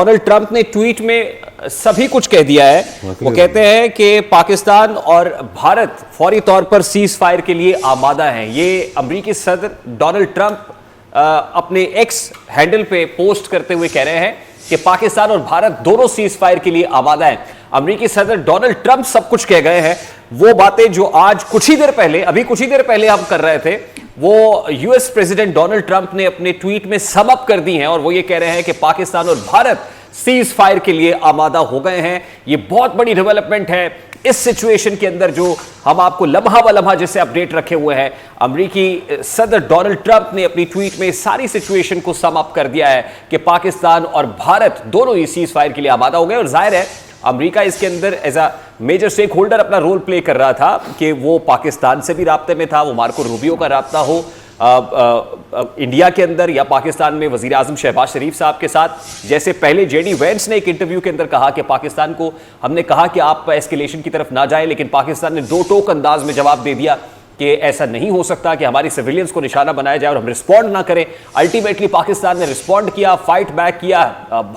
Donald Trump ने tweet में सभी कुछ कह दिया है। वो कहते हैं कि पाकिस्तान और भारत फौरी तौर पर सीज फायर के लिए आमादा हैं। ये अमेरिकी सदर डोनाल्ड ट्रंप अपने एक्स हैंडल पे पोस्ट करते हुए कह रहे हैं कि पाकिस्तान और भारत दोनों सीज फायर के लिए आमादा हैं। अमेरिकी सदर डोनाल्ड ट्रंप सब कुछ कह गए हैं। वो बातें जो आज कुछ ही देर पहले हम कर रहे थे, वो यूएस प्रेसिडेंट डोनाल्ड ट्रंप ने अपने ट्वीट में सम अप कर दी हैं और वो ये कह रहे हैं कि पाकिस्तान और भारत सीज फायर के लिए आमादा हो गए हैं। ये बहुत बड़ी डेवलपमेंट है इस सिचुएशन के अंदर, जो हम आपको लम्हा ब लम्हा जैसे अपडेट रखे हुए हैं। अमेरिकी सदर डोनाल्ड ट्रंप ने अपनी ट्वीट में सारी सिचुएशन को सम अप कर दिया है कि पाकिस्तान और भारत दोनों ही सीज फायर के लिए आमादा हो गए। और जाहिर है अमेरिका इसके अंदर as a major stake holder अपना रोल प्ले कर रहा था कि वो पाकिस्तान से भी राब्ते में था, वो मार्को रूबियो का राब्ता हो इंडिया के अंदर या पाकिस्तान में वजीर आजम शहबाज शरीफ साहब के साथ। जैसे पहले जेडी वेंस ने एक इंटरव्यू के अंदर कहा कि पाकिस्तान को हमने कहा कि आप एस्केलेशन की तरफ ना जाए, लेकिन पाकिस्तान ने दो टोक अंदाज में जवाब दे दिया कि ऐसा नहीं हो सकता कि हमारी सिविलियंस को निशाना बनाया जाए और हम रिस्पॉन्ड ना करें। अल्टीमेटली पाकिस्तान ने रिस्पॉन्ड किया, फाइट बैक किया,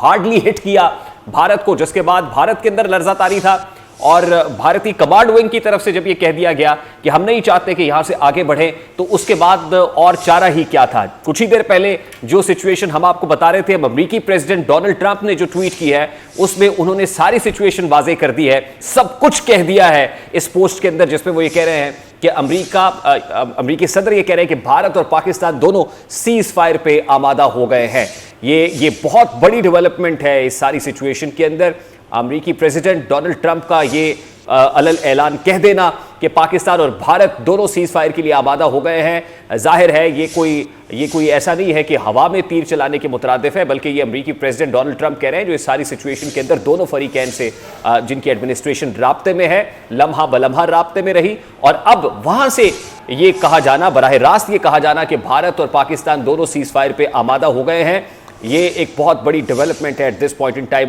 हार्डली हिट किया भारत को, जिसके बाद भारत के अंदर लर्जा तारी था और भारतीय कमांड विंग की तरफ से जब यह कह दिया गया कि हम नहीं चाहते कि यहां से आगे बढ़े, तो उसके बाद और चारा ही क्या था। कुछ ही देर पहले जो सिचुएशन हम आपको बता रहे थे, अमेरिकी प्रेसिडेंट डोनाल्ड ट्रंप ने जो ट्वीट की है उसमें उन्होंने सारी सिचुएशन वाजे कर दी है, सब कुछ कह दिया है इस पोस्ट के अंदर, जिसमें वो ये कह रहे हैं कि अमेरिकी सदर ये कह रहे हैं कि भारत और पाकिस्तान दोनों सीज फायर पे आमादा हो गए हैं। ये बहुत बड़ी डेवलपमेंट है इस सारी सिचुएशन के अंदर। अमेरिकी प्रेसिडेंट डोनाल्ड ट्रंप का ये अलग ऐलान कह देना कि पाकिस्तान और भारत दोनों सीज फायर के लिए आमादा हो गए हैं, जाहिर है ये कोई ऐसा नहीं है कि हवा में तीर चलाने के मुतरादिफ है, बल्कि ये अमेरिकी प्रेसिडेंट डोनाल्ड ट्रंप कह रहे हैं जो इस सारी सिचुएशन के अंदर दोनों फरीकैन से जिनकी एडमिनिस्ट्रेशन राब्ते में है, लम्हा बलम्हा राब्ते में रही। और अब वहां से ये कहा जाना, बराह रास्त ये कहा जाना कि भारत और पाकिस्तान दोनों सीज फायर पे आमादा हो गए हैं, ये एक बहुत बड़ी डेवलपमेंट है at this point in time.